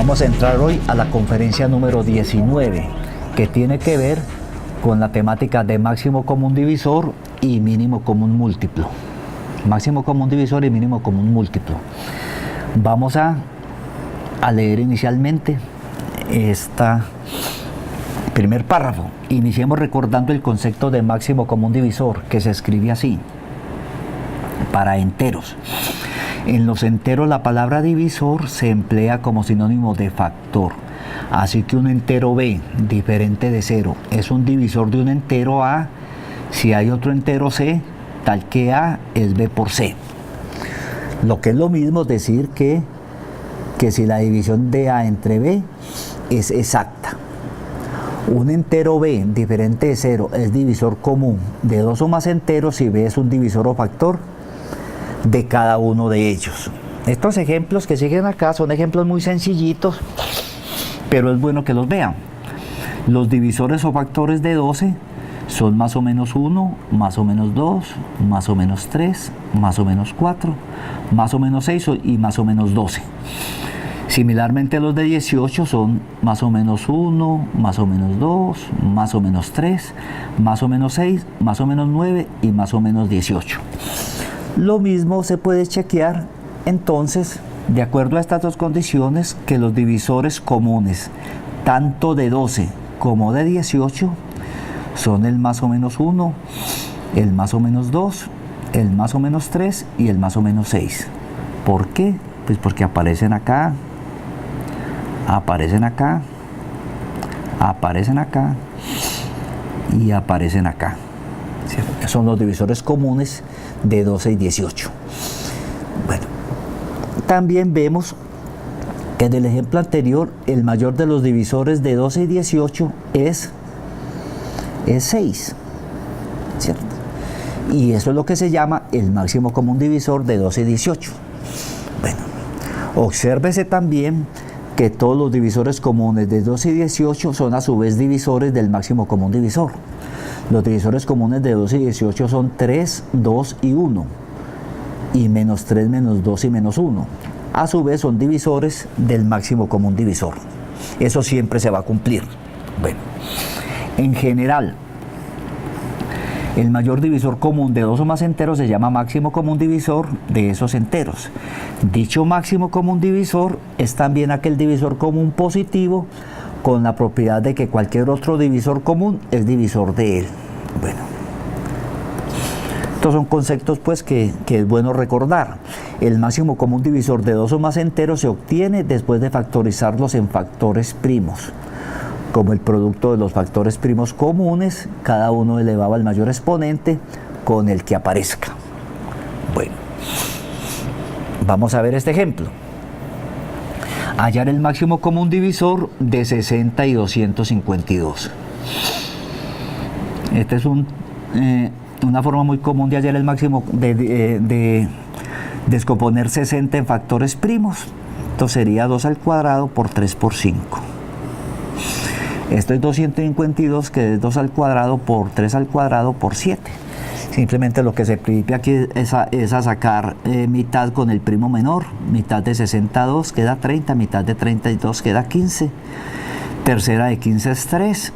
Vamos a entrar hoy a la conferencia número 19, que tiene que ver con la temática de máximo común divisor y mínimo común múltiplo. Máximo común divisor y mínimo común múltiplo. Vamos a leer inicialmente este primer párrafo. Iniciemos recordando el concepto de máximo común divisor, que se escribe así, para enteros. En los enteros la palabra divisor se emplea como sinónimo de factor. Así que un entero b diferente de 0 es un divisor de un entero a si hay otro entero c tal que a es b por c. Lo que es lo mismo decir que si la división de a entre b es exacta. Un entero b diferente de 0 es divisor común de dos o más enteros si b es un divisor o factor de cada uno de ellos. Estos ejemplos que siguen acá son ejemplos muy sencillitos, pero es bueno que los vean. Los divisores o factores de 12 son más o menos 1, más o menos 2, más o menos 3, más o menos 4, más o menos 6 y más o menos 12. Similarmente los de 18 son más o menos 1, más o menos 2, más o menos 3, más o menos 6, más o menos 9 y más o menos 18. Lo mismo se puede chequear entonces, de acuerdo a estas dos condiciones, que los divisores comunes, tanto de 12 como de 18, son el más o menos 1, el más o menos 2, el más o menos 3 y el más o menos 6. ¿Por qué? Pues porque aparecen acá, aparecen acá, aparecen acá y aparecen acá. ¿Cierto? Son los divisores comunes de 12 y 18. Bueno, también vemos que en el ejemplo anterior el mayor de los divisores de 12 y 18 es 6, ¿cierto? Y eso es lo que se llama el máximo común divisor de 12 y 18. Bueno, obsérvese también que todos los divisores comunes de 12 y 18 son a su vez divisores del máximo común divisor. Los divisores comunes de 12 y 18 son 3, 2 y 1, y menos 3, menos 2 y menos 1. A su vez son divisores del máximo común divisor. Eso siempre se va a cumplir. Bueno, en general, el mayor divisor común de dos o más enteros se llama máximo común divisor de esos enteros. Dicho máximo común divisor es también aquel divisor común positivo con la propiedad de que cualquier otro divisor común es divisor de él. Bueno, estos son conceptos pues que es bueno recordar. El máximo común divisor de dos o más enteros se obtiene después de factorizarlos en factores primos, como el producto de los factores primos comunes, cada uno elevado al mayor exponente con el que aparezca. Bueno, vamos a ver este ejemplo. Hallar el máximo común divisor de 60 y 252. Esta es una forma muy común de hallar el máximo, de descomponer 60 en factores primos. Esto sería 2 al cuadrado por 3 por 5. Esto es 252, que es 2 al cuadrado por 3 al cuadrado por 7. Simplemente lo que se principia aquí es a sacar mitad con el primo menor. Mitad de 62 queda 30, mitad de 32 queda 15. Tercera de 15 es 3,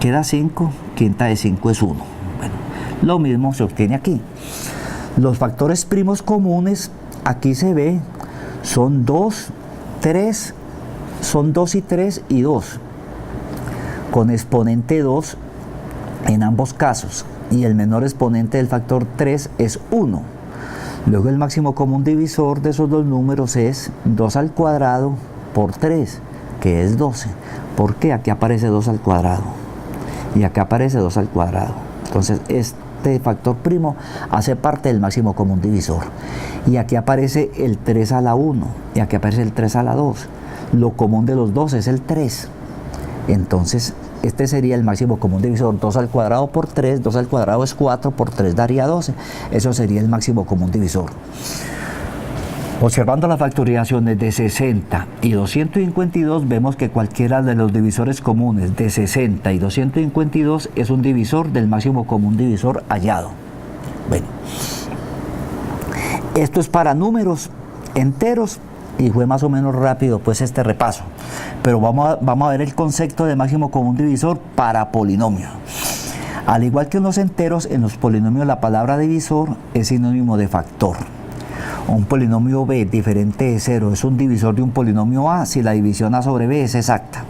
queda 5, quinta de 5 es 1. Bueno, lo mismo se obtiene aquí. Los factores primos comunes, aquí se ve, son 2, 3, son 2 y 3 y 2, con exponente 2 en ambos casos. Y el menor exponente del factor 3 es 1. Luego el máximo común divisor de esos dos números es 2 al cuadrado por 3, que es 12. ¿Por qué? Aquí aparece 2 al cuadrado y acá aparece 2 al cuadrado. Entonces este factor primo hace parte del máximo común divisor. Y aquí aparece el 3 a la 1 y aquí aparece el 3 a la 2. Lo común de los dos es el 3. Entonces este sería el máximo común divisor. 2 al cuadrado por 3, 2 al cuadrado es 4, por 3 daría 12. Eso sería el máximo común divisor. Observando las factorizaciones de 60 y 252, vemos que cualquiera de los divisores comunes de 60 y 252 es un divisor del máximo común divisor hallado. Bueno, esto es para números enteros y fue más o menos rápido pues este repaso. Pero vamos a ver el concepto de máximo común divisor para polinomios. Al igual que en los enteros, en los polinomios la palabra divisor es sinónimo de factor. Un polinomio b diferente de 0 es un divisor de un polinomio a si la división a sobre b es exacta.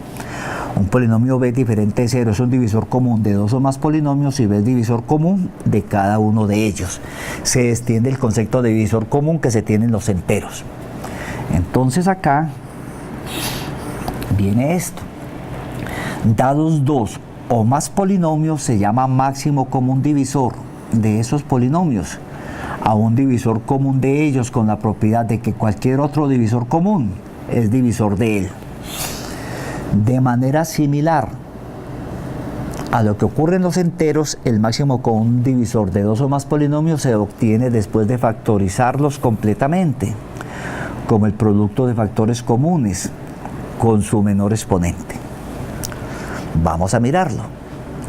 Un polinomio b diferente de 0 es un divisor común de dos o más polinomios si b es divisor común de cada uno de ellos. Se extiende el concepto de divisor común que se tiene en los enteros. Entonces acá viene esto. Dados dos o más polinomios se llama máximo común divisor de esos polinomios a un divisor común de ellos con la propiedad de que cualquier otro divisor común es divisor de él. De manera similar a lo que ocurre en los enteros, el máximo común divisor de dos o más polinomios se obtiene después de factorizarlos completamente, como el producto de factores comunes con su menor exponente. Vamos a mirarlo.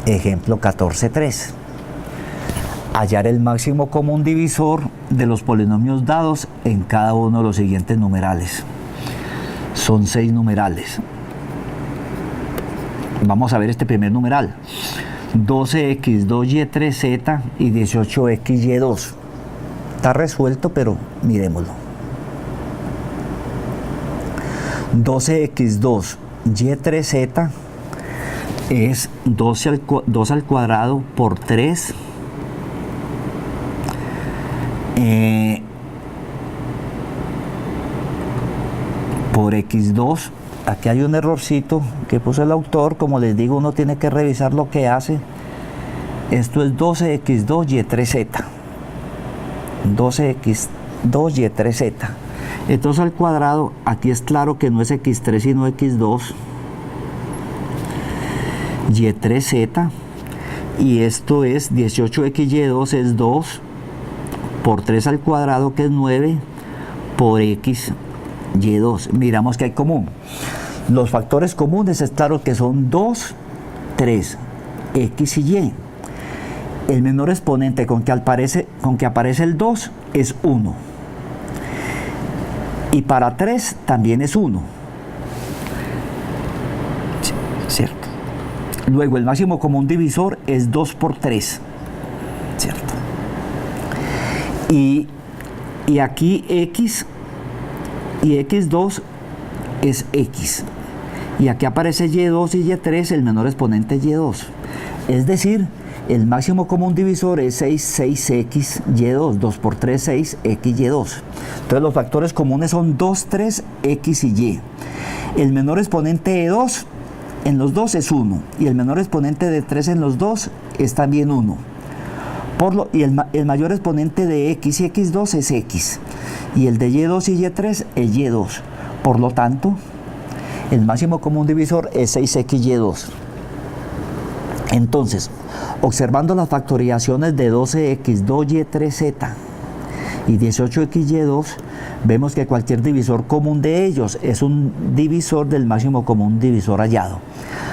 Ejemplo 14.3. Hallar el máximo común divisor de los polinomios dados en cada uno de los siguientes numerales. Son 6 numerales. Vamos a ver este primer numeral. 12x2y3z y 18xy2. Está resuelto, pero miremoslo. 12x2y3z es 2 al cuadrado por 3 por x2. Aquí hay un errorcito que puso el autor. Como les digo, uno tiene que revisar lo que hace. Esto es 12x2y3z. 12x2y3z. Entonces al cuadrado, aquí es claro que no es x3 sino x2. y3z. Y esto es 18xy2 es 2 por 3 al cuadrado, que es 9 por x y2. Miramos que hay común. Los factores comunes es claro que son 2, 3, x y y. El menor exponente con que aparece el 2 es 1. Y para 3 también es 1. ¿Cierto? Luego el máximo común divisor es 2 por 3. ¿Cierto? Y aquí x y x2 es x. Y aquí aparece y2 y y3, el menor exponente es y2. Es decir, el máximo común divisor es 6x, y2. 2 por 3, 6, x, y2. Entonces los factores comunes son 2, 3, x y y. El menor exponente de 2 en los dos es 1. Y el menor exponente de 3 en los dos es también 1. Y el mayor exponente de x y x2 es x. Y el de y2 y y3 es y2. Por lo tanto, el máximo común divisor es 6xy2. Entonces, observando las factorizaciones de 12x2y3z y 18xy2, vemos que cualquier divisor común de ellos es un divisor del máximo común divisor hallado.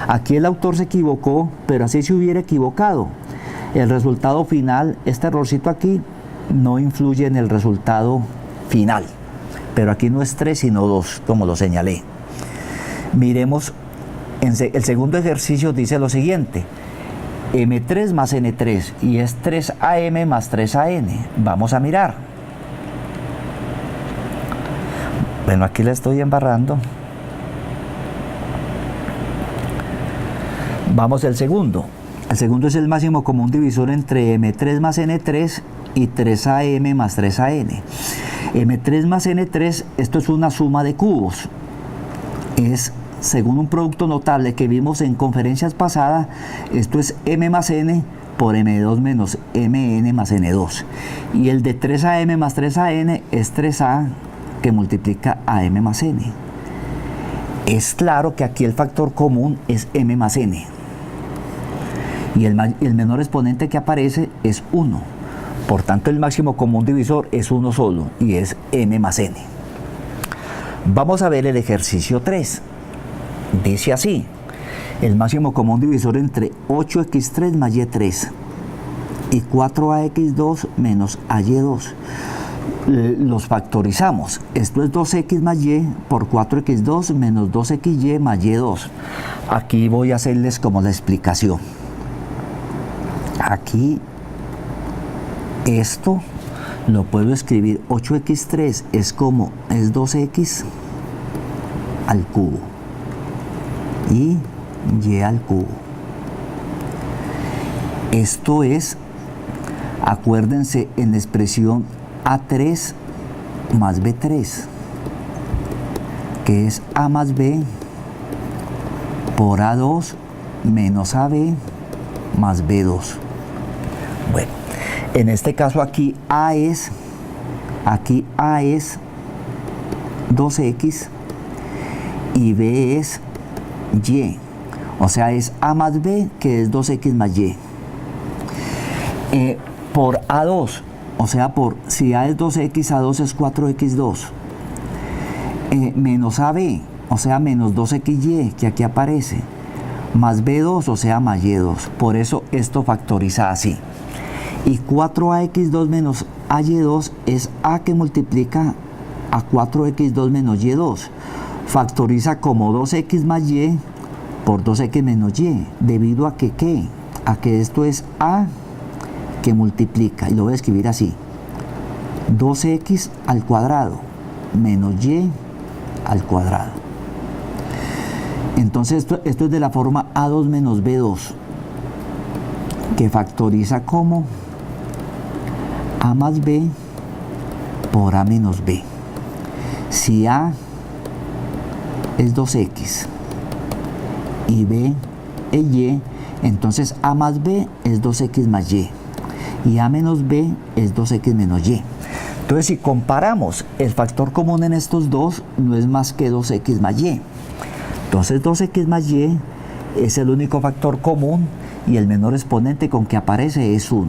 Aquí el autor se equivocó, pero así se hubiera equivocado. El resultado final, este errorcito aquí, no influye en el resultado final. Pero aquí no es 3 sino 2, como lo señalé. Miremos, el segundo ejercicio dice lo siguiente. M3 más N3 y es 3AM más 3AN. Vamos a mirar. Bueno, aquí la estoy embarrando. Vamos al segundo. El segundo es el máximo común divisor entre M3 más N3 y 3AM más 3AN. M3 más N3, esto es una suma de cubos. Es, según un producto notable que vimos en conferencias pasadas, esto es M más N por M2 menos MN más N2. Y el de 3AM más 3AN es 3A que multiplica a M más N. Es claro que aquí el factor común es M más N. Y el menor exponente que aparece es 1. Por tanto, el máximo común divisor es uno solo y es M más N. Vamos a ver el ejercicio 3. Dice así: el máximo común divisor entre 8x3 más y3 y 4ax2 menos ay2. los factorizamos. Esto es 2x más y por 4x2 menos 2xy más y2. Aquí voy a hacerles como la explicación. Aquí esto lo puedo escribir 8x3 es 2x al cubo y y al cubo. Esto es, acuérdense, en la expresión A3 más B3, que es A más B por A2 menos AB más B2. Bueno, en este caso aquí A es 2x y B es y, o sea, es A más B, que es 2x más y, por A2, o sea, si A es 2x, A2 es 4x2, menos AB, o sea, menos 2xy, que aquí aparece, más B2, o sea, más y2. Por eso esto factoriza así. Y 4ax2 menos ay2 es A que multiplica a 4x2 menos y2. Factoriza como 2x más y por 2x menos y, debido a que ¿qué? A que esto es A que multiplica, y lo voy a escribir así: 2x al cuadrado menos y al cuadrado. Entonces esto es de la forma A2 menos B2, que factoriza como A más B por A menos B. Si A es 2x y B es y, entonces A más B es 2x más y, y A menos B es 2x menos y. Entonces, si comparamos, el factor común en estos dos no es más que 2x más y. Entonces 2x más y es el único factor común y el menor exponente con que aparece es 1.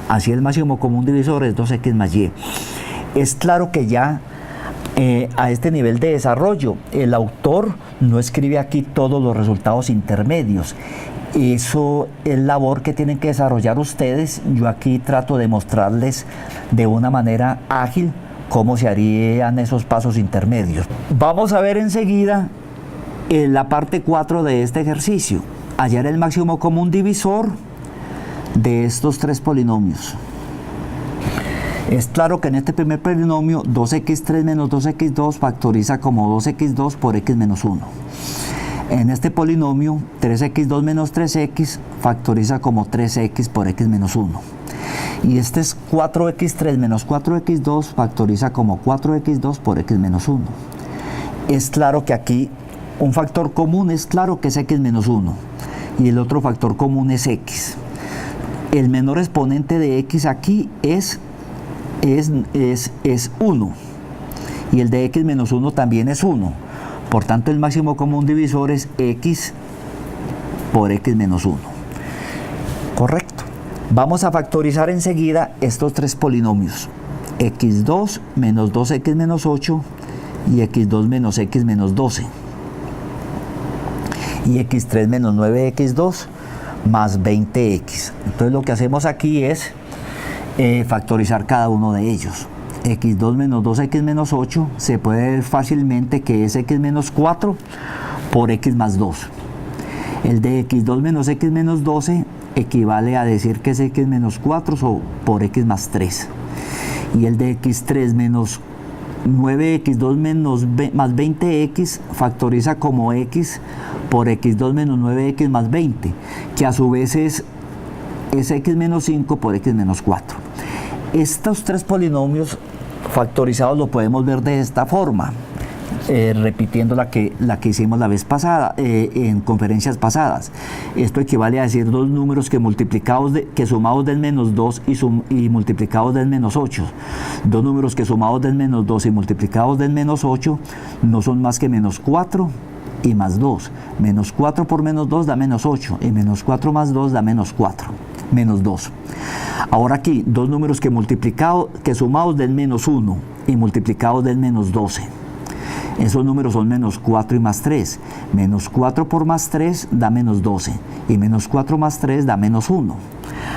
Así el máximo común divisor es 2x más y. Es claro que ya a este nivel de desarrollo el autor no escribe aquí todos los resultados intermedios. Eso es labor que tienen que desarrollar ustedes. Yo aquí trato de mostrarles de una manera ágil cómo se harían esos pasos intermedios. Vamos a ver enseguida en la parte 4 de este ejercicio, hallar el máximo común divisor de estos tres polinomios. Es claro que en este primer polinomio 2x3 menos 2x2 factoriza como 2x2 por x menos 1. En este polinomio 3x2 menos 3x factoriza como 3x por x menos 1. Y este es 4x3 menos 4x2 factoriza como 4x2 por x menos 1. Es claro que aquí un factor común es claro que es x menos 1 y el otro factor común es x. El menor exponente de x aquí es 1 y el de x menos 1 también es 1. Por tanto, el máximo común divisor es x por x menos 1. Correcto. Vamos a factorizar enseguida estos tres polinomios: x2 menos 2x menos 8 y x2 menos x menos 12 y x3 menos 9x2 más 20x. Entonces lo que hacemos aquí es factorizar cada uno de ellos. x2 menos 2x menos 8 se puede ver fácilmente que es x menos 4 por x más 2. El de x2 menos x menos 12 equivale a decir que es x menos 4 por x más 3. Y el de x3 menos 9x2 menos más 20x factoriza como x por x2 menos 9x más 20, que a su vez es x menos 5 por x menos 4. Estos tres polinomios factorizados lo podemos ver de esta forma, repitiendo la que hicimos la vez pasada, en conferencias pasadas. Esto equivale a decir dos números que sumados del menos 2 y multiplicados del menos 8. Dos números que sumados del menos 2 y multiplicados del menos 8 no son más que menos 4 y más 2. Menos 4 por menos 2 da menos 8 y menos 4 más 2 da menos 4, menos 2. Ahora aquí, dos números que sumados del menos 1 y multiplicados del menos 12. Esos números son menos 4 y más 3. Menos 4 por más 3 da menos 12 y menos 4 más 3 da menos 1.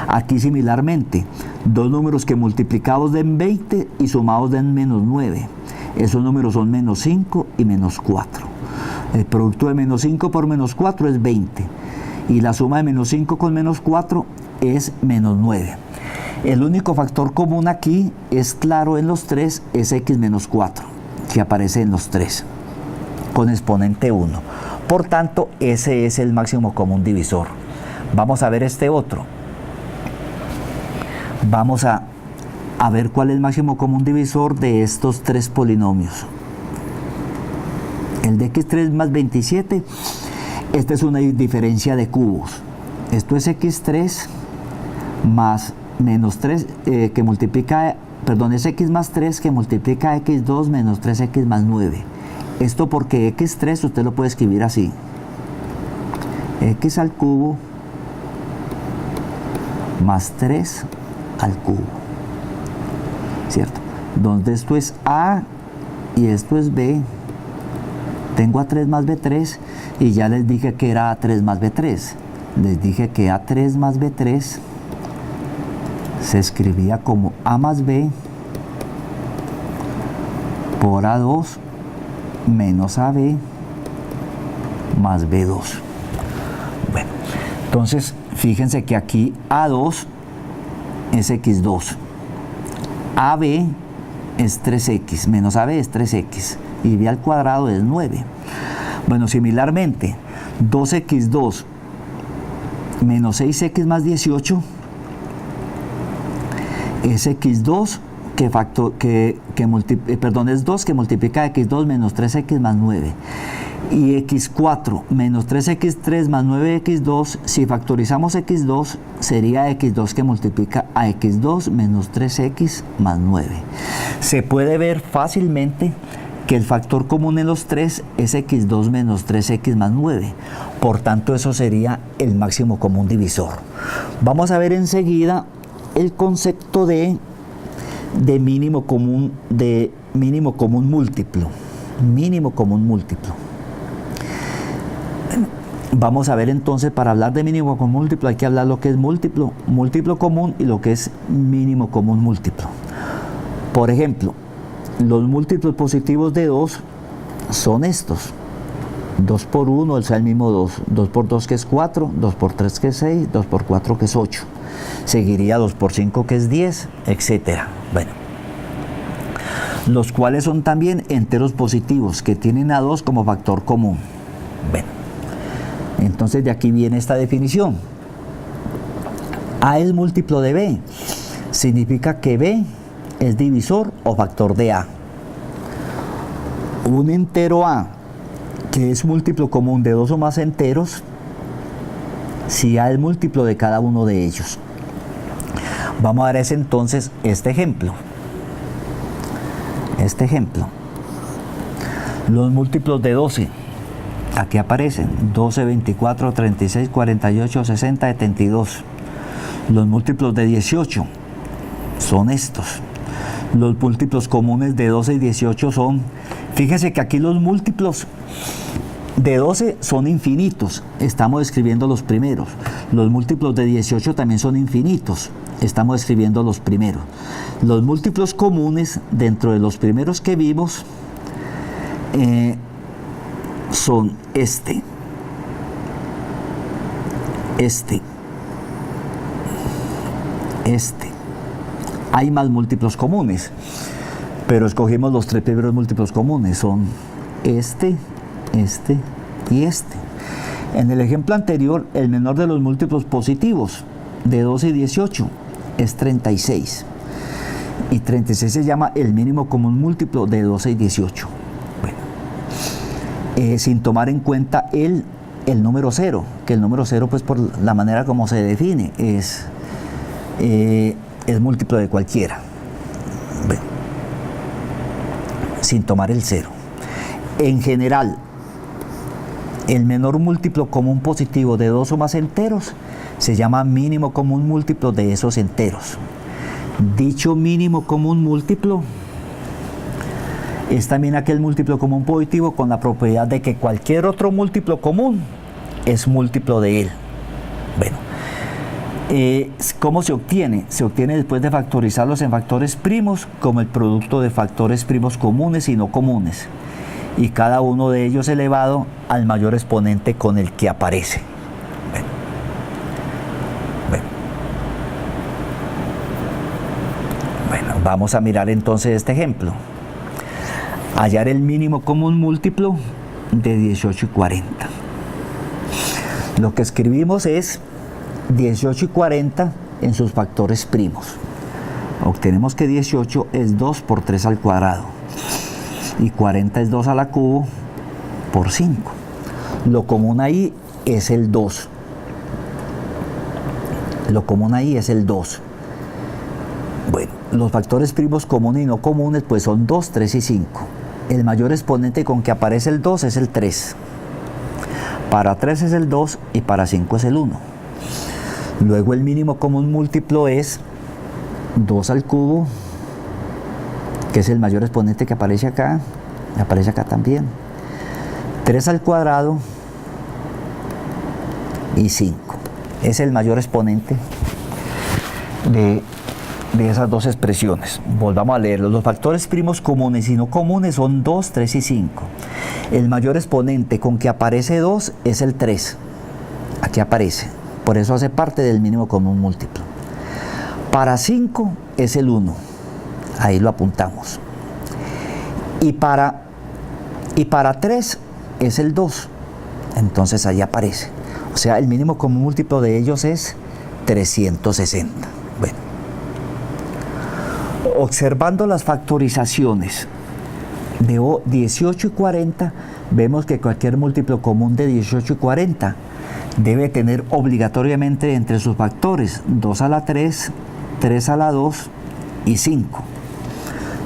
Aquí similarmente, Dos números que multiplicados den 20 y sumados den menos 9. Esos números son menos 5 y menos 4. El producto de menos 5 por menos 4 es 20. Y la suma de menos 5 con menos 4 es menos 9. El único factor común aquí es claro en los tres, es x menos 4, que aparece en los tres, con exponente 1. Por tanto, ese es el máximo común divisor. Vamos a ver este otro. Vamos a ver cuál es el máximo común divisor de estos tres polinomios. El de x3 más 27, esta es una diferencia de cubos. Esto es x3 más menos 3 que multiplica, perdón, es x más 3 que multiplica x2 menos 3x más 9. Esto porque x3 usted lo puede escribir así: x al cubo más 3 al cubo, ¿cierto? Donde esto es a y esto es b. Tengo a3 más b3 y ya les dije que era a3 más b3. Les dije que a3 más b3 se escribía como a más b por a2 menos ab más b2. Bueno, entonces fíjense que aquí a2 es x2, ab es 3x, menos ab es 3x, y b al cuadrado es 9. Bueno, similarmente, 2x2 menos 6x más 18 es x2 es 2 que multiplica x2 menos 3x más 9. Y x4 menos 3x3 más 9x2, si factorizamos x2, sería x2 que multiplica a x2 menos 3x más 9. Se puede ver fácilmente que el factor común en los tres es x2 menos 3x más 9. Por tanto, eso sería el máximo común divisor. Vamos a ver enseguida el concepto de mínimo común múltiplo. Mínimo común múltiplo. Vamos a ver entonces, para hablar de mínimo común múltiplo hay que hablar lo que es múltiplo común y lo que es mínimo común múltiplo. Por ejemplo, los múltiplos positivos de 2 son estos: 2 por 1, o sea, el mismo 2, 2 por 2 que es 4, 2 por 3 que es 6, 2 por 4 que es 8, seguiría 2 por 5 que es 10, etc. Bueno, los cuales son también enteros positivos que tienen a 2 como factor común. Bueno, entonces de aquí viene esta definición: A es múltiplo de B, significa que B es divisor o factor de A. Un entero A que es múltiplo común de dos o más enteros, si A es múltiplo de cada uno de ellos. Vamos a ver entonces este ejemplo. Los múltiplos de 12, aquí aparecen: 12, 24, 36, 48, 60, 72. Los múltiplos de 18 son estos. Los múltiplos comunes de 12 y 18 son, fíjense que aquí los múltiplos de 12 son infinitos, estamos escribiendo los primeros. Los múltiplos de 18 también son infinitos, estamos escribiendo los primeros. Los múltiplos comunes dentro de los primeros que vimos son este. Hay más múltiplos comunes, pero escogimos los tres primeros múltiplos comunes, son este y este. En el ejemplo anterior, el menor de los múltiplos positivos de 12 y 18 es 36. Y 36 se llama el mínimo común múltiplo de 12 y 18. Bueno, sin tomar en cuenta el número 0, que el número 0, pues por la manera como se define, es múltiplo de cualquiera. Bueno, sin tomar el 0. En general, el menor múltiplo común positivo de dos o más enteros se llama mínimo común múltiplo de esos enteros. Dicho mínimo común múltiplo es también aquel múltiplo común positivo con la propiedad de que cualquier otro múltiplo común es múltiplo de él. Bueno, ¿Cómo se obtiene? Se obtiene después de factorizarlos en factores primos como el producto de factores primos comunes y no comunes, y cada uno de ellos elevado al mayor exponente con el que aparece. Bueno, vamos a mirar entonces este ejemplo. Hallar el mínimo común múltiplo de 18 y 40. Lo que escribimos es 18 y 40 en sus factores primos. Obtenemos que 18 es 2 por 3 al cuadrado y 40 es 2 a la cubo por 5. Lo común ahí es el 2. Lo común ahí es el 2. Bueno, los factores primos comunes y no comunes pues son 2, 3 y 5. El mayor exponente con que aparece el 2 es el 3. Para 3 es el 2 y para 5 es el 1. Luego el mínimo común múltiplo es 2 al cubo, que es el mayor exponente que aparece acá también. 3 al cuadrado y 5. Es el mayor exponente de esas dos expresiones. Volvamos a leerlos. Los factores primos comunes y no comunes son 2, 3 y 5. El mayor exponente con que aparece 2 es el 3. Aquí aparece. Por eso hace parte del mínimo común múltiplo. Para 5 es el 1. Ahí lo apuntamos. Y para 3 es el 2. Entonces ahí aparece. O sea, el mínimo común múltiplo de ellos es 360. Bueno. Observando las factorizaciones de 18 y 40, vemos que cualquier múltiplo común de 18 y 40 debe tener obligatoriamente entre sus factores 2 a la 3, 3 a la 2 y 5.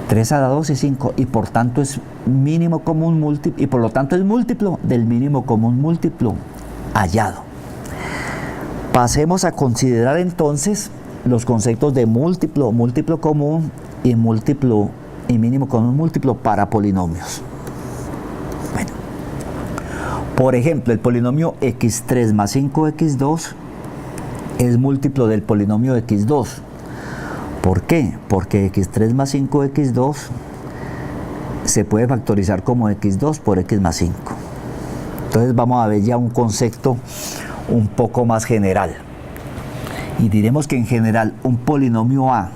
3 a la 2 y 5, y por tanto es mínimo común múltiplo, y por lo tanto es múltiplo del mínimo común múltiplo hallado. Pasemos a considerar entonces los conceptos de múltiplo, múltiplo común y múltiplo y mínimo común múltiplo para polinomios. Bueno, por ejemplo, el polinomio x3 más 5x2 es múltiplo del polinomio x2. ¿Por qué? Porque x3 más 5x2 se puede factorizar como x2 por x más 5. Entonces vamos a ver ya un concepto un poco más general. Y diremos que en general un polinomio A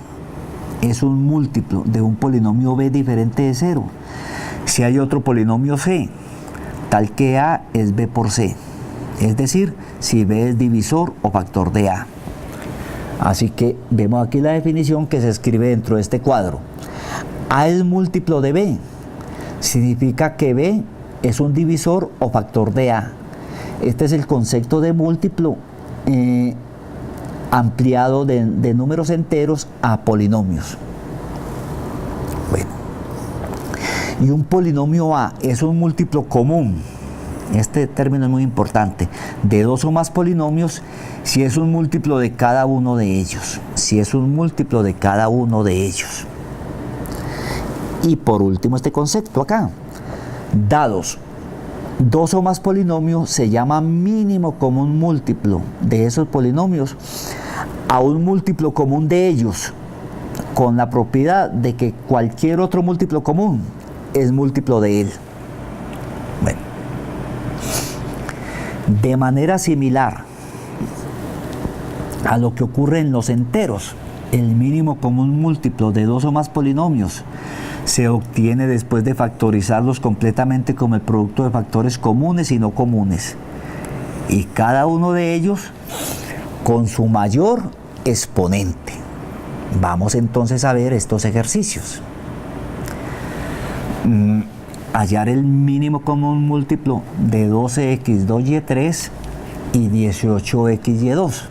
es un múltiplo de un polinomio B diferente de 0 si hay otro polinomio C, tal que A es B por C. Es decir, si B es divisor o factor de A. Así que vemos aquí la definición que se escribe dentro de este cuadro. A es múltiplo de B. Significa que B es un divisor o factor de A. Este es el concepto de múltiplo ampliado de números enteros a polinomios. Bueno, y un polinomio A es un múltiplo común, este término es muy importante, de dos o más polinomios si es un múltiplo de cada uno de ellos. Si es un múltiplo de cada uno de ellos. Y por último este concepto acá. Dados dos o más polinomios se llama mínimo común múltiplo de esos polinomios a un múltiplo común de ellos, con la propiedad de que cualquier otro múltiplo común es múltiplo de él. Bueno, de manera similar a lo que ocurre en los enteros, el mínimo común múltiplo de dos o más polinomios se obtiene después de factorizarlos completamente como el producto de factores comunes y no comunes, y cada uno de ellos con su mayor exponente. Vamos entonces a ver estos ejercicios. Hallar el mínimo común múltiplo de 12x2y3 y 18xy2.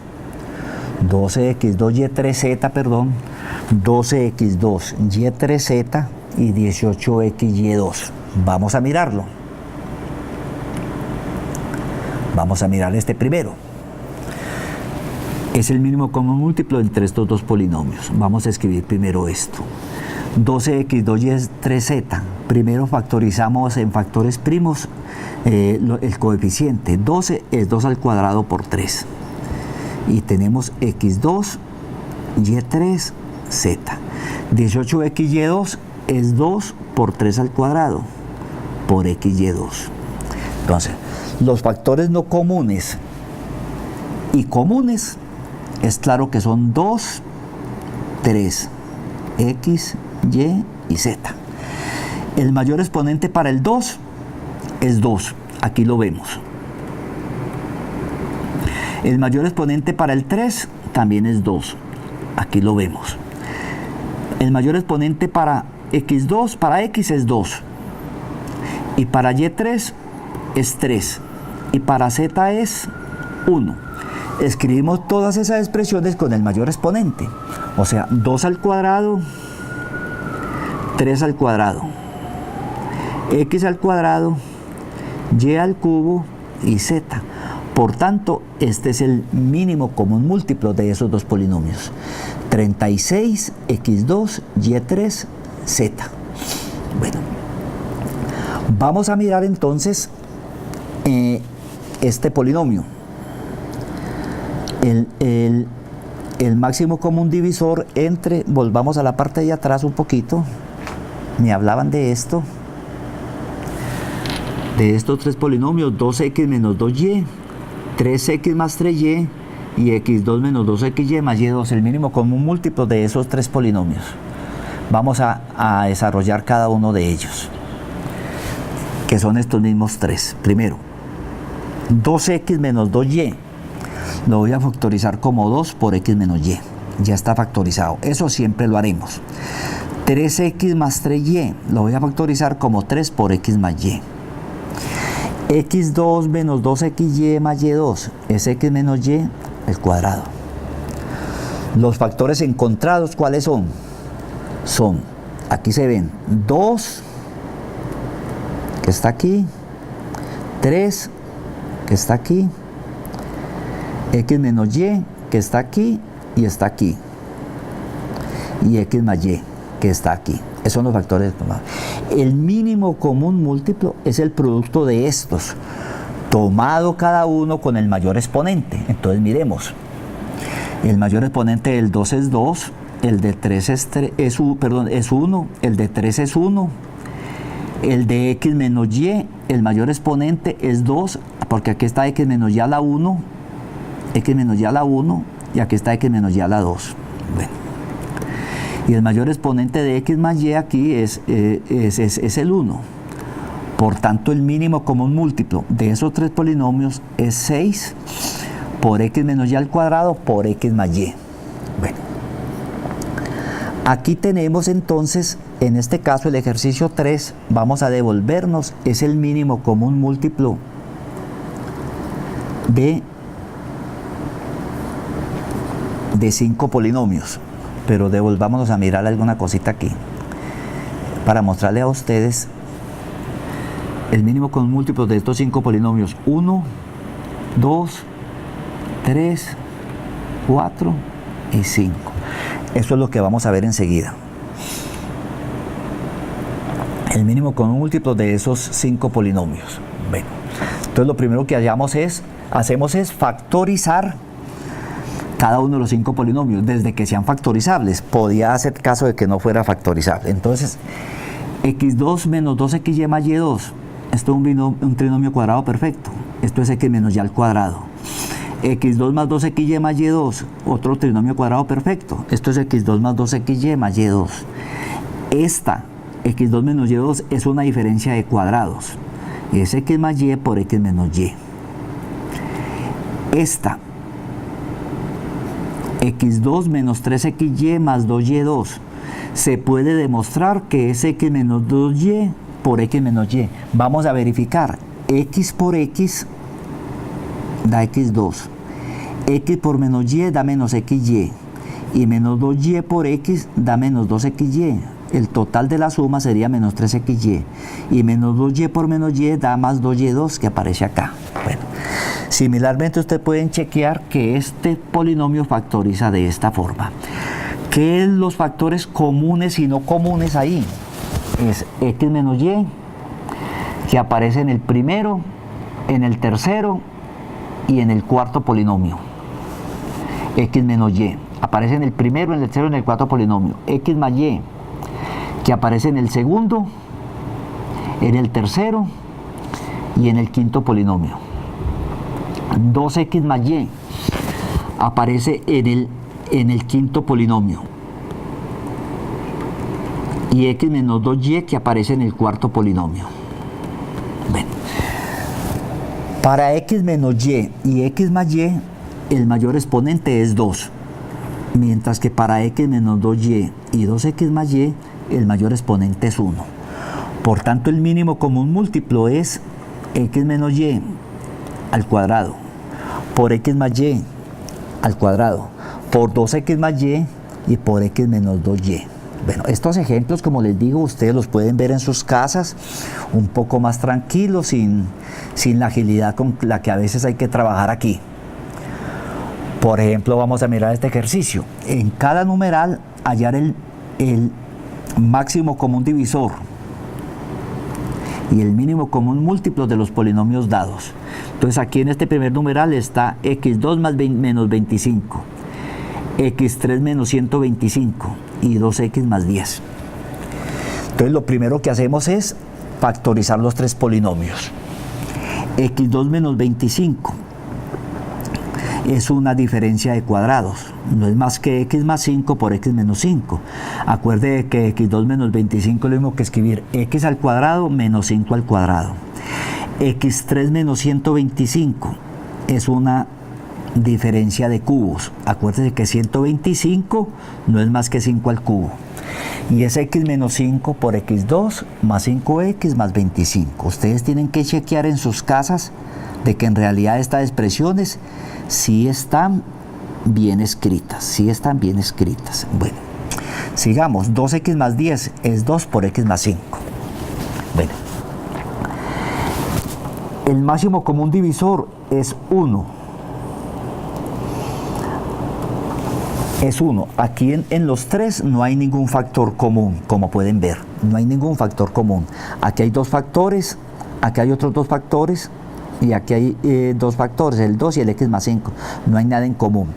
12x2y3z, perdón, 12x2y3z y 18xy2. Vamos a mirarlo. Vamos a mirar este primero. Es el mínimo común múltiplo entre estos dos polinomios. Vamos a escribir primero esto. 12x2y3z. Primero factorizamos en factores primos el coeficiente. 12 es 2 al cuadrado por 3. y tenemos x2, y3, z. 18xy2 es 2 por 3 al cuadrado por xy2. Entonces, los factores no comunes y comunes es claro que son 2, 3, x, y z. El mayor exponente para el 2 es 2, aquí lo vemos. El mayor exponente para el 3 también es 2, aquí lo vemos. El mayor exponente para x2, para x es 2, y para y3 es 3, y para z es 1. Escribimos todas esas expresiones con el mayor exponente, o sea, 2 al cuadrado, 3 al cuadrado, x al cuadrado, y al cubo y z. Por tanto, este es el mínimo común múltiplo de esos dos polinomios. 36, x2, y3, z. Bueno, vamos a mirar entonces este polinomio. El máximo común divisor entre, volvamos a la parte de atrás un poquito, me hablaban de esto, de estos tres polinomios, 2x menos 2y, 3x más 3y y x2 menos 2xy más y2, el mínimo común múltiplo de esos tres polinomios. Vamos a desarrollar cada uno de ellos, que son estos mismos tres. Primero, 2x menos 2y, lo voy a factorizar como 2 por x menos y, ya está factorizado, eso siempre lo haremos. 3x más 3y, lo voy a factorizar como 3 por x más y. x2 menos 2xy más y2 es x menos y al cuadrado. Los factores encontrados, ¿cuáles son? Son, aquí se ven, 2, que está aquí, 3, que está aquí, x menos y, que está aquí y está aquí, y x más y, que está aquí. Esos son los factores. El mínimo común múltiplo es el producto de estos, tomado cada uno con el mayor exponente. Entonces miremos, el mayor exponente del 2 es 2, el de 3 es 1, el de 3 es 1, el de x menos y, el mayor exponente es 2, porque aquí está x menos y a la 1, x menos y a la 1, y aquí está x menos y a la 2. Bueno. Y el mayor exponente de x más y aquí es el 1. Por tanto, el mínimo común múltiplo de esos tres polinomios es 6 por x menos y al cuadrado por x más y. Bueno, aquí tenemos entonces, en este caso el ejercicio 3, vamos a devolvernos, es el mínimo común múltiplo de 5 polinomios. Pero devolvámonos a mirar alguna cosita aquí para mostrarle a ustedes el mínimo común múltiplo de estos 5 polinomios: 1, 2, 3, 4 y 5. Eso es lo que vamos a ver enseguida. El mínimo común múltiplo de esos 5 polinomios. Bueno, entonces lo primero que hacemos es factorizar cada uno de los 5 polinomios, desde que sean factorizables. Podía hacer caso de que no fuera factorizable. Entonces, x2 menos 2xy más y2, esto es un trinomio cuadrado perfecto. Esto es x menos y al cuadrado. x2 más 2xy más y2, otro trinomio cuadrado perfecto. Esto es x2 más 2xy más y2. Esta, x2 menos y2, es una diferencia de cuadrados. Es x más y por x menos y. Esta, x2 menos 3xy más 2y2, se puede demostrar que es x menos 2y por x menos y. Vamos a verificar, x por x da x2, x por menos y da menos xy, y menos 2y por x da menos 2xy. El total de la suma sería menos 3xy, y menos 2y por menos y da más 2y2 que aparece acá. Bueno, similarmente ustedes pueden chequear que este polinomio factoriza de esta forma. ¿Qué es los factores comunes y no comunes ahí? Es x menos y, que aparece en el primero, en el tercero y en el cuarto polinomio. x menos y. Aparece en el primero, en el tercero, en el cuarto polinomio. X más y, que aparece en el segundo, en el tercero y en el quinto polinomio. 2x más y aparece en el quinto polinomio. Y x menos 2y, que aparece en el cuarto polinomio. Bueno, para x menos y x más y, el mayor exponente es 2. Mientras que para x menos 2y y 2x más y, el mayor exponente es 1. Por tanto, el mínimo común múltiplo es x menos y al cuadrado por x más y al cuadrado por 2x más y por x menos 2y. Bueno, estos ejemplos, como les digo, ustedes los pueden ver en sus casas un poco más tranquilos, sin la agilidad con la que a veces hay que trabajar aquí. Por ejemplo, vamos a mirar este ejercicio. En cada numeral hallar el máximo común divisor y el mínimo común múltiplo de los polinomios dados. Entonces aquí en este primer numeral está x2 más menos 25, x3 menos 125 y 2x más 10. Entonces lo primero que hacemos es factorizar los tres polinomios. x2 menos 25 es una diferencia de cuadrados, no es más que x más 5 por x menos 5. Acuerde que x2 menos 25 es lo mismo que escribir x al cuadrado menos 5 al cuadrado. x3 menos 125 es una diferencia de cubos. Acuérdense que 125 no es más que 5 al cubo. Y es x menos 5 por x2 más 5x más 25. Ustedes tienen que chequear en sus casas de que en realidad estas expresiones sí están bien escritas. Sí están bien escritas. Bueno, sigamos. 2x más 10 es 2 por x más 5. Bueno, el máximo común divisor es 1. Es 1. Aquí en los tres no hay ningún factor común, como pueden ver. No hay ningún factor común. Aquí hay dos factores, aquí hay otros dos factores y aquí hay dos factores, el 2 y el x más 5. No hay nada en común.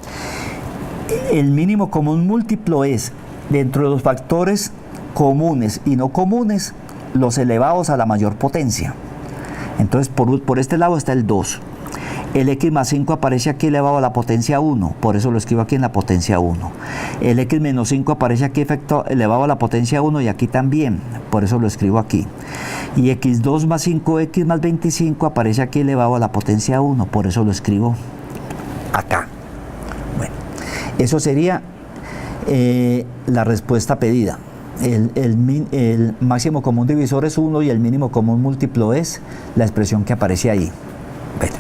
El mínimo común múltiplo es, dentro de los factores comunes y no comunes, los elevados a la mayor potencia. Entonces por este lado está el 2. El x más 5 aparece aquí elevado a la potencia 1, por eso lo escribo aquí en la potencia 1. El x menos 5 aparece aquí elevado a la potencia 1 y aquí también, por eso lo escribo aquí. Y x2 más 5x más 25 aparece aquí elevado a la potencia 1, por eso lo escribo acá. Bueno, eso sería la respuesta pedida. El máximo común divisor es 1 y el mínimo común múltiplo es la expresión que aparece ahí. Bueno,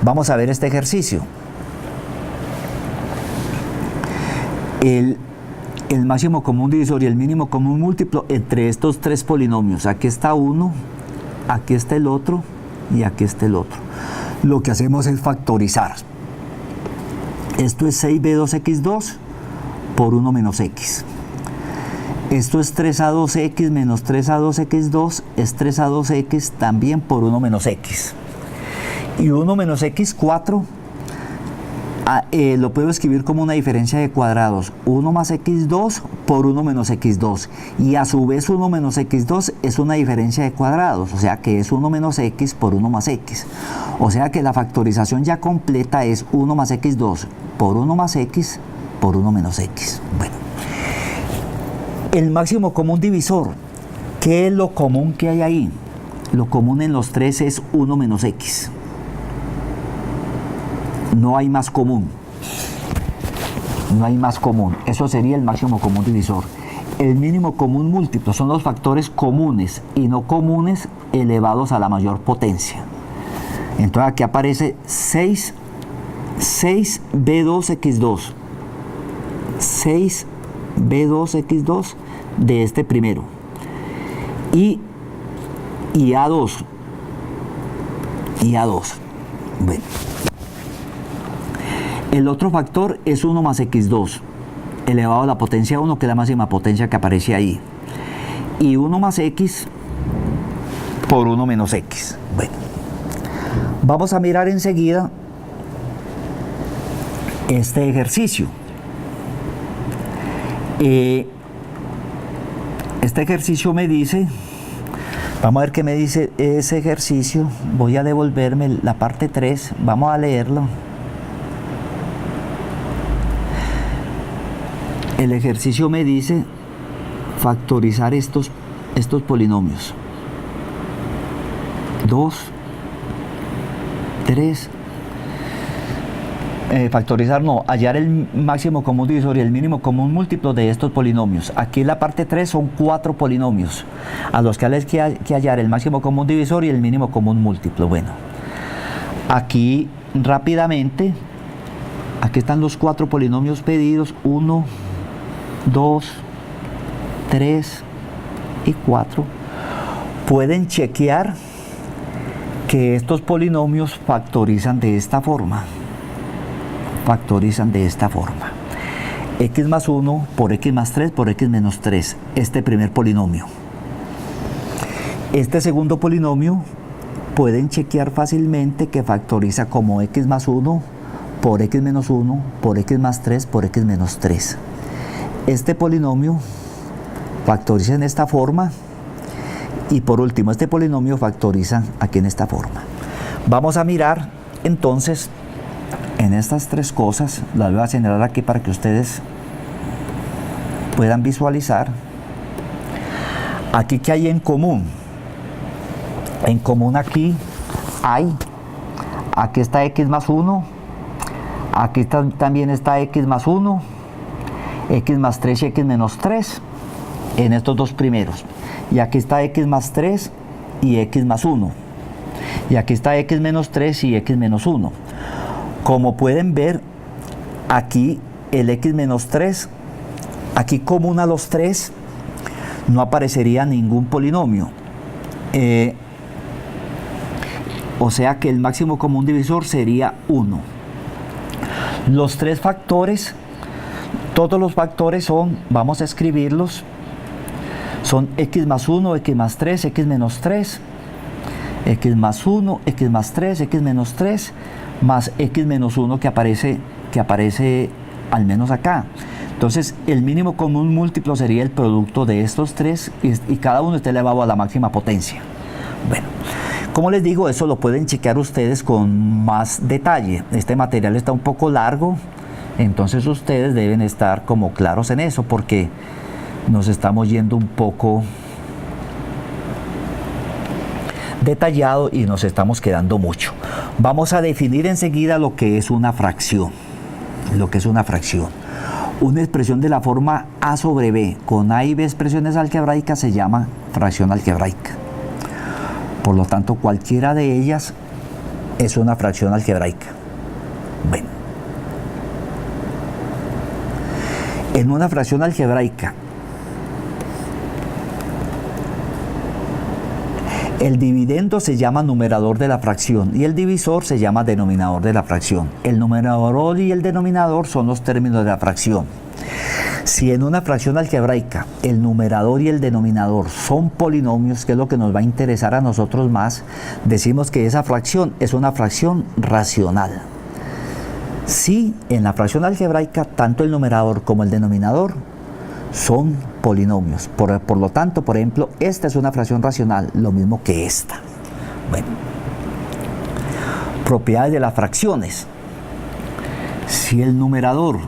vamos a ver este ejercicio. El máximo común divisor y el mínimo común múltiplo entre estos tres polinomios. Aquí está uno, aquí está el otro y aquí está el otro. Lo que hacemos es factorizar. Esto es 6b2x2 por 1 menos x. Esto es 3a2x menos 3a2x2 es 3a2x también por 1 menos x. Y 1 menos x4 lo puedo escribir como una diferencia de cuadrados. 1 más x2 por 1 menos x2. Y a su vez 1 menos x2 es una diferencia de cuadrados. O sea que es 1 menos x por 1 más x. O sea que la factorización ya completa es 1 más x2 por 1 más x por 1 menos x. Bueno. El máximo común divisor. ¿Qué es lo común que hay ahí? Lo común en los tres es 1 menos x. No hay más común. No hay más común. Eso sería el máximo común divisor. El mínimo común múltiplo son los factores comunes y no comunes elevados a la mayor potencia. Entonces aquí aparece 6b2x2. 6b2x2 de este primero. Y A2. Bueno. El otro factor es 1 más x2, elevado a la potencia 1, que es la máxima potencia que aparece ahí. Y 1 más x por 1 menos x. Bueno, vamos a mirar enseguida este ejercicio. Este ejercicio me dice, vamos a ver qué me dice ese ejercicio. Voy a devolverme la parte 3, vamos a leerlo. El ejercicio me dice factorizar estos polinomios. 2, 3. Factorizar no, hallar el máximo común divisor y el mínimo común múltiplo de estos polinomios. Aquí en la parte 3 son 4 polinomios a los que hay que hallar el máximo común divisor y el mínimo común múltiplo. Bueno, aquí rápidamente, aquí están los 4 polinomios pedidos: 1, 2, 3 y 4. Pueden chequear que estos polinomios factorizan de esta forma. Factorizan de esta forma: x más 1 por x más 3 por x menos 3, este primer polinomio. Este segundo polinomio pueden chequear fácilmente que factoriza como x más 1 por x menos 1 por x más 3 por x menos 3. Este polinomio factoriza en esta forma, y por último este polinomio factoriza aquí en esta forma. Vamos a mirar entonces en estas 3 cosas, las voy a señalar aquí para que ustedes puedan visualizar. Aquí, ¿qué hay en común? En común aquí está x más 1, aquí también está x más 1, x más 3 y x menos 3 en estos 2 primeros, y aquí está x más 3 y x más 1, y aquí está x menos 3 y x menos 1. Como pueden ver, aquí el x menos 3, aquí común a los 3, no aparecería ningún polinomio. O sea que el máximo común divisor sería 1. Los 3 factores, todos los factores son, vamos a escribirlos, son x más 1, x más 3, x menos 3, x más 1, x más 3, x menos 3, más x menos 1 que aparece al menos acá. Entonces el mínimo común múltiplo sería el producto de estos 3 y cada uno está elevado a la máxima potencia. Bueno, como les digo, eso lo pueden chequear ustedes con más detalle. Este material está un poco largo, entonces ustedes deben estar como claros en eso, porque nos estamos yendo un poco detallado y nos estamos quedando mucho. Vamos a definir enseguida lo que es una fracción. Lo que es una fracción. Una expresión de la forma a sobre b con a y b expresiones algebraicas se llama fracción algebraica. Por lo tanto, cualquiera de ellas es una fracción algebraica. Bueno, en una fracción algebraica, el dividendo se llama numerador de la fracción y el divisor se llama denominador de la fracción. El numerador y el denominador son los términos de la fracción. Si en una fracción algebraica el numerador y el denominador son polinomios, que es lo que nos va a interesar a nosotros más, decimos que esa fracción es una fracción racional. Si en la fracción algebraica tanto el numerador como el denominador son polinomios. Por lo tanto, por ejemplo, esta es una fracción racional, lo mismo que esta. Bueno, propiedades de las fracciones. Si el numerador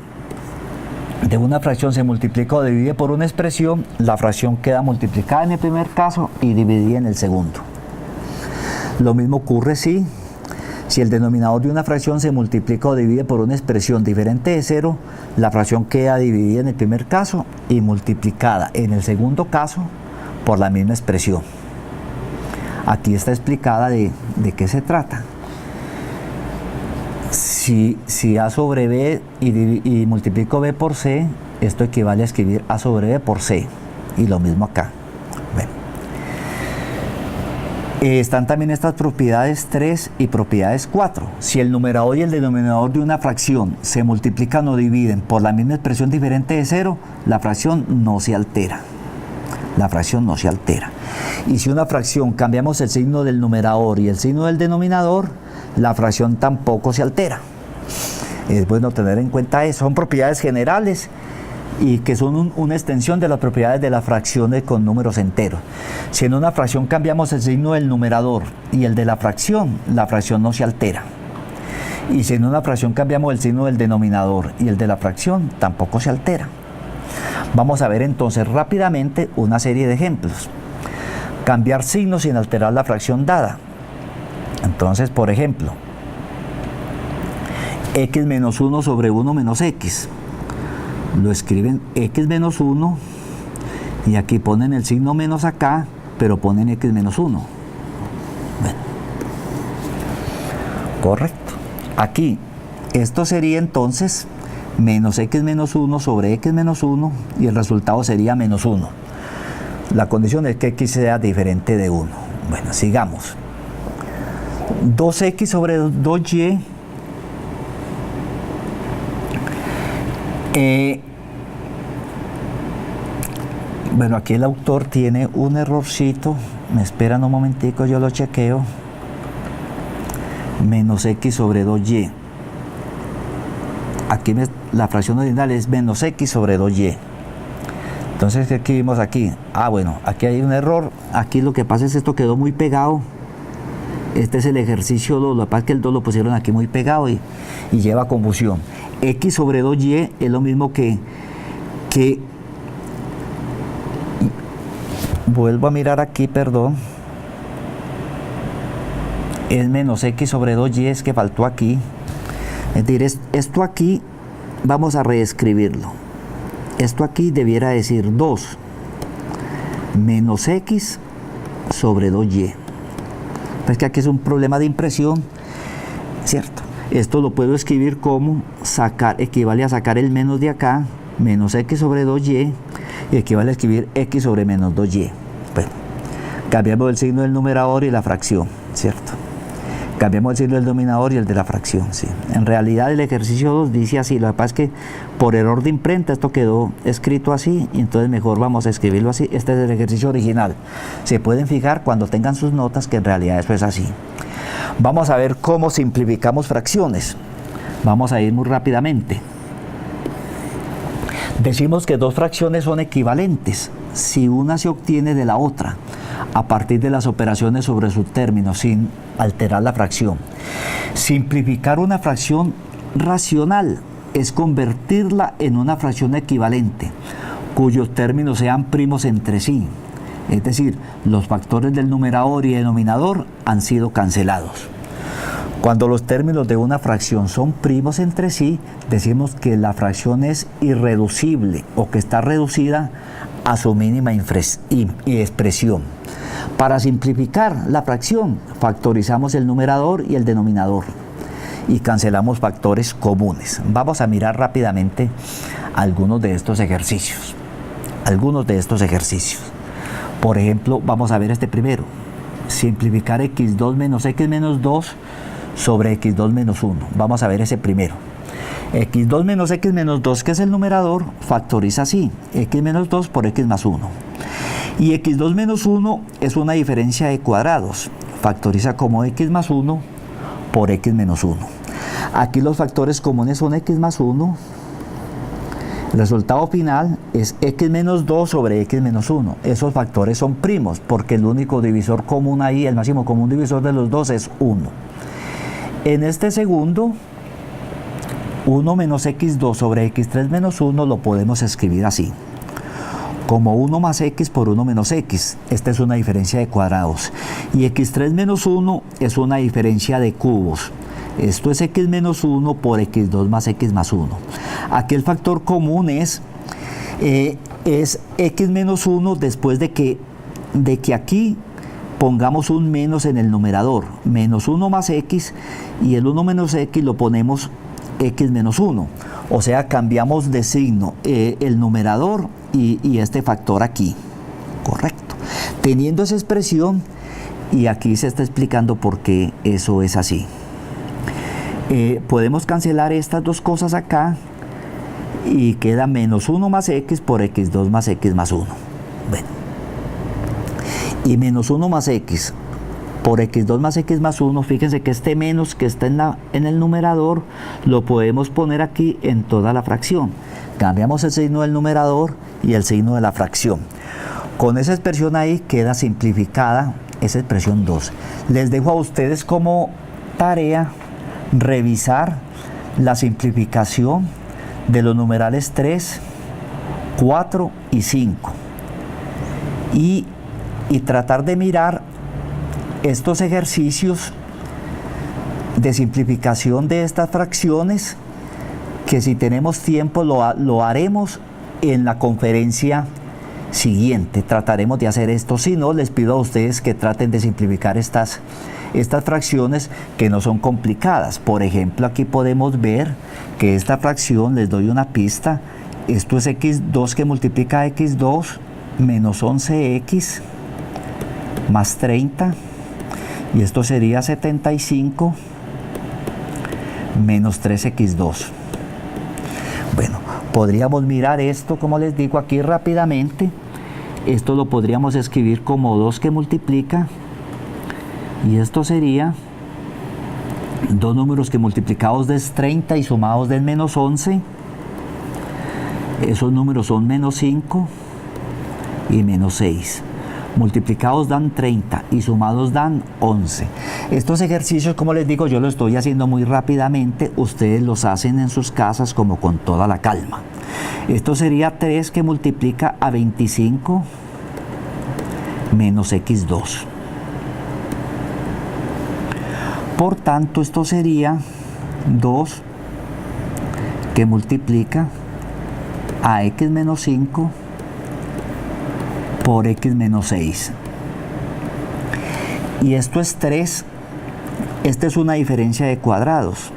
de una fracción se multiplica o divide por una expresión, la fracción queda multiplicada en el primer caso y dividida en el segundo. Lo mismo ocurre si el denominador de una fracción se multiplica o divide por una expresión diferente de 0, la fracción queda dividida en el primer caso y multiplicada en el segundo caso por la misma expresión. Aquí está explicada de qué se trata. Si a sobre b y multiplico b por c, esto equivale a escribir a sobre b por c, y lo mismo acá. Bueno. Están también estas propiedades 3 y propiedades 4. Si el numerador y el denominador de una fracción se multiplican o dividen por la misma expresión diferente de 0, la fracción no se altera. La fracción no se altera. Y si una fracción cambiamos el signo del numerador y el signo del denominador, la fracción tampoco se altera. Es bueno tener en cuenta eso. Son propiedades generales y que son una extensión de las propiedades de las fracciones con números enteros. Si en una fracción cambiamos el signo del numerador y el de la fracción no se altera. Y si en una fracción cambiamos el signo del denominador y el de la fracción, tampoco se altera. Vamos a ver entonces rápidamente una serie de ejemplos. Cambiar signos sin alterar la fracción dada. Entonces, por ejemplo, x menos 1 sobre 1 menos x. Lo escriben x menos 1 y aquí ponen el signo menos acá, pero ponen x menos 1. Bueno, correcto. Aquí, esto sería entonces menos x menos 1 sobre x menos 1 y el resultado sería menos 1. La condición es que x sea diferente de 1. Bueno, sigamos. 2x sobre 2y. Bueno, aquí el autor tiene un errorcito. Me esperan un momentico, yo lo chequeo. Menos x sobre 2y. Aquí la fracción original es menos x sobre 2y. Entonces, ¿qué escribimos aquí? Bueno, aquí hay un error. Aquí lo que pasa es que esto quedó muy pegado. Este es el ejercicio 2. Lo que pasa es que el 2 lo pusieron aquí muy pegado y lleva confusión. X sobre 2y es lo mismo que vuelvo a mirar aquí, perdón. Es menos x sobre 2y, es que faltó aquí. Es decir, esto aquí vamos a reescribirlo. Esto aquí debiera decir 2 menos x sobre 2y. Es que aquí es un problema de impresión, ¿cierto? Esto lo puedo escribir como equivale a sacar el menos de acá, menos x sobre 2y, y equivale a escribir x sobre menos 2y. Bueno, cambiamos el signo del numerador y la fracción, ¿cierto? Cambiamos el signo del denominador y el de la fracción, ¿sí? En realidad el ejercicio 2 dice así, lo que pasa es que por error de imprenta esto quedó escrito así, y entonces mejor vamos a escribirlo así. Este es el ejercicio original. Se pueden fijar cuando tengan sus notas que en realidad eso es así. Vamos a ver cómo simplificamos fracciones. Vamos a ir muy rápidamente. Decimos que dos fracciones son equivalentes si una se obtiene de la otra a partir de las operaciones sobre sus términos sin alterar la fracción. Simplificar una fracción racional es convertirla en una fracción equivalente cuyos términos sean primos entre sí. Es decir, los factores del numerador y denominador han sido cancelados. Cuando los términos de una fracción son primos entre sí, decimos que la fracción es irreducible o que está reducida a su mínima expresión. Para simplificar la fracción, factorizamos el numerador y el denominador y cancelamos factores comunes. Vamos a mirar rápidamente algunos de estos ejercicios. Por ejemplo, vamos a ver este primero. Simplificar x2 menos x menos 2 sobre x2 menos 1. Vamos a ver ese primero. x2 menos x menos 2, que es el numerador, factoriza así. x menos 2 por x más 1. Y x2 menos 1 es una diferencia de cuadrados. Factoriza como x más 1 por x menos 1. Aquí los factores comunes son x más 1. El resultado final es x menos 2 sobre x menos 1. Esos factores son primos porque el único divisor común ahí, el máximo común divisor de los dos es 1. En este segundo, 1 menos x2 sobre x3 menos 1 lo podemos escribir así. Como 1 más x por 1 menos x. Esta es una diferencia de cuadrados. Y x3 menos 1 es una diferencia de cubos. Esto es x menos 1 por x2 más x más 1. Aquí el factor común es x menos 1 después de que aquí pongamos un menos en el numerador. Menos 1 más x y el 1 menos x lo ponemos x menos 1. O sea, cambiamos de signo el numerador y este factor aquí. Correcto. Teniendo esa expresión, y aquí se está explicando por qué eso es así. Podemos cancelar estas dos cosas acá y queda menos 1 más x por x2 más x más 1. Bueno. Y menos 1 más x por x2 más x más 1, fíjense que este menos que está en el numerador lo podemos poner aquí en toda la fracción. Cambiamos el signo del numerador y el signo de la fracción. Con esa expresión ahí queda simplificada esa expresión 2. Les dejo a ustedes como tarea revisar la simplificación de los numerales 3, 4 y 5 y tratar de mirar estos ejercicios de simplificación de estas fracciones, que si tenemos tiempo lo haremos en la conferencia siguiente. Trataremos de hacer esto. Si no, les pido a ustedes que traten de simplificar estas fracciones que no son complicadas. Por ejemplo, aquí podemos ver que esta fracción, les doy una pista, esto es x2 que multiplica a x2 menos 11x más 30, y esto sería 75 menos 3x2. Bueno, podríamos mirar esto, como les digo aquí rápidamente. Esto lo podríamos escribir como 2 que multiplica, y esto sería dos números que multiplicados es 30 y sumados es menos 11. Esos números son menos 5 y menos 6. Multiplicados dan 30 y sumados dan 11. Estos ejercicios, como les digo, yo los estoy haciendo muy rápidamente. Ustedes los hacen en sus casas como con toda la calma. Esto sería 3 que multiplica a 25 menos x2. Por tanto, esto sería 2 que multiplica a x menos 5 por x menos 6. Y esto es 3. Esta es una diferencia de cuadrados.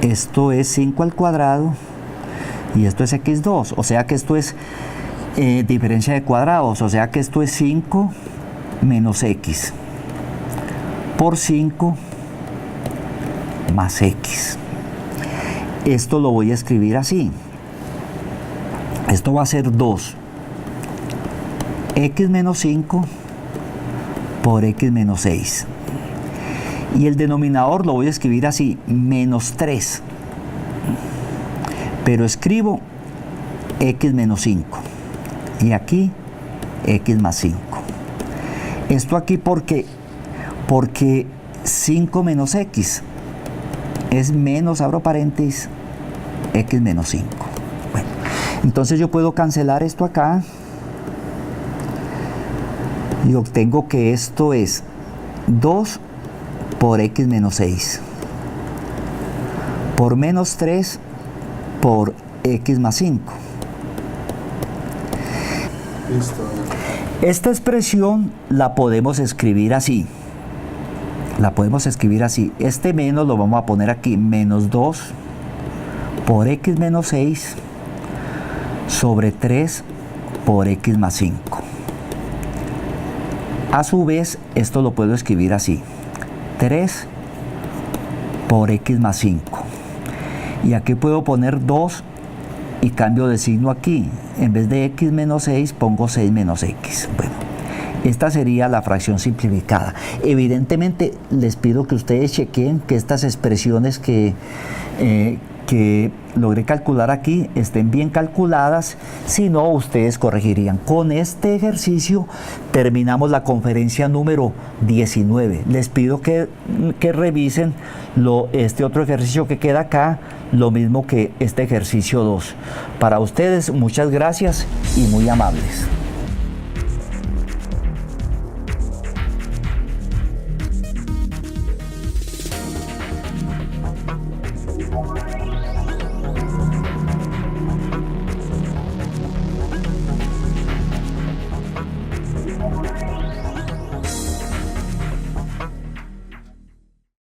Esto es 5 al cuadrado y esto es x2. O sea que esto es diferencia de cuadrados. O sea que esto es 5 menos x por 5 más x. Esto lo voy a escribir así. Esto va a ser 2 x menos 5 por x menos 6. Y el denominador lo voy a escribir así, menos 3. Pero escribo x menos 5. Y aquí x más 5. Esto aquí porque 5 menos x es menos, abro paréntesis, x menos 5. Bueno, entonces yo puedo cancelar esto acá y obtengo que esto es 2 por x menos 6 por menos 3 por x más 5. Esta expresión la podemos escribir así. Este menos lo vamos a poner aquí, menos 2 por x menos 6 sobre 3 por x más 5. A su vez, esto lo puedo escribir así, 3 por x más 5. Y aquí puedo poner 2 y cambio de signo aquí. En vez de x menos 6, pongo 6 menos x. Bueno, esta sería la fracción simplificada. Evidentemente, les pido que ustedes chequen que estas expresiones que logré calcular aquí estén bien calculadas. Si no, ustedes corregirían. Con este ejercicio terminamos la conferencia número 19. Les pido que revisen este otro ejercicio que queda acá, lo mismo que este ejercicio 2. Para ustedes, muchas gracias y muy amables.